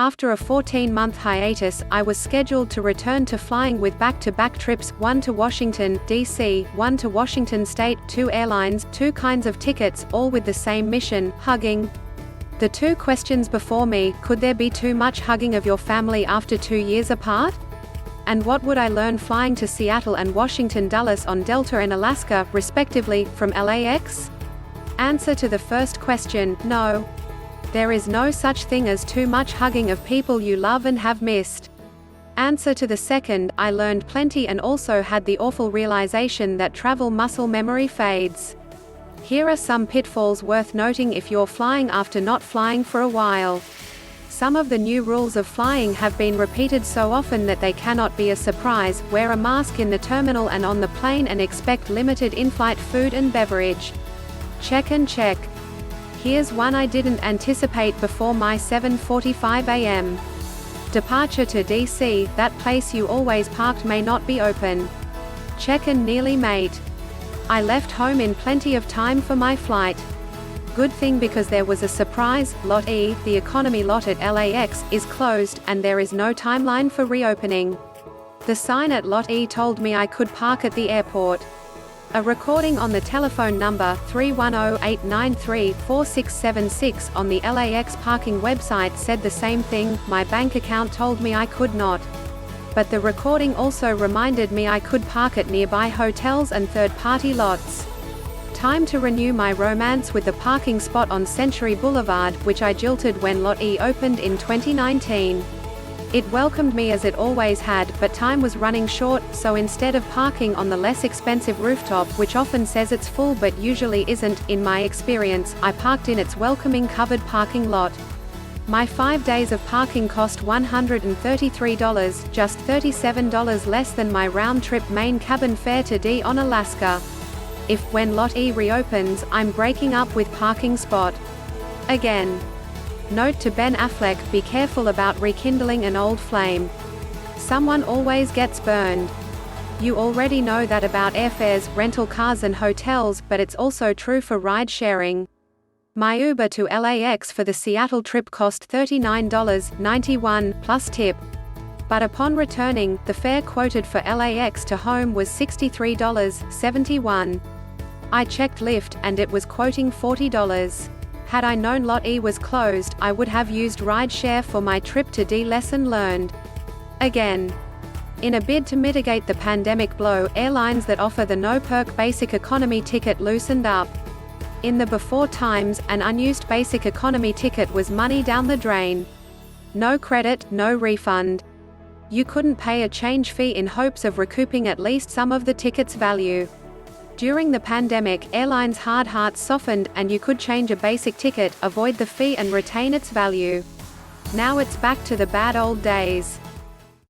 After a 14-month hiatus, I was scheduled to return to flying with back-to-back trips, one to Washington, D.C., one to Washington State, 2 airlines, 2 kinds of tickets, all with the same mission, hugging. The 2 questions before me: could there be too much hugging of your family after 2 years apart? And what would I learn flying to Seattle and Washington Dulles on Delta and Alaska, respectively, from LAX? Answer to the first question: no. There is no such thing as too much hugging of people you love and have missed. Answer to the second: I learned plenty and also had the awful realization that travel muscle memory fades. Here are some pitfalls worth noting if you're flying after not flying for a while. Some of the new rules of flying have been repeated so often that they cannot be a surprise. Wear a mask in the terminal and on the plane and expect limited in-flight food and beverage. Check and check. Here's one I didn't anticipate before my 7:45 a.m. departure to DC, that place you always parked may not be open. Check and nearly mate. I left home in plenty of time for my flight. Good thing, because there was a surprise. Lot E, the economy lot at LAX, is closed, and there is no timeline for reopening. The sign at Lot E told me I could park at the airport. A recording on the telephone number 310-893-4676 on the LAX parking website said the same thing. My bank account told me I could not. But the recording also reminded me I could park at nearby hotels and third-party lots. Time to renew my romance with the parking spot on Century Boulevard, which I jilted when Lot E opened in 2019. It welcomed me as it always had, but time was running short, so instead of parking on the less expensive rooftop, which often says it's full but usually isn't, in my experience, I parked in its welcoming covered parking lot. My 5 days of parking cost $133, just $37 less than my round-trip main cabin fare to D on Alaska. If, when Lot E reopens, I'm breaking up with parking spot. Again. Note to Ben Affleck: be careful about rekindling an old flame. Someone always gets burned. You already know that about airfares, rental cars and hotels, but it's also true for ride-sharing. My Uber to LAX for the Seattle trip cost $39.91, plus tip. But upon returning, the fare quoted for LAX to home was $63.71. I checked Lyft, and it was quoting $40. Had I known Lot E was closed, I would have used rideshare for my trip to D. Lesson learned. Again. In a bid to mitigate the pandemic blow, airlines that offer the no-perk basic economy ticket loosened up. In the before times, an unused basic economy ticket was money down the drain. No credit, no refund. You couldn't pay a change fee in hopes of recouping at least some of the ticket's value. During the pandemic, airlines' hard hearts softened, and you could change a basic ticket, avoid the fee and retain its value. Now it's back to the bad old days.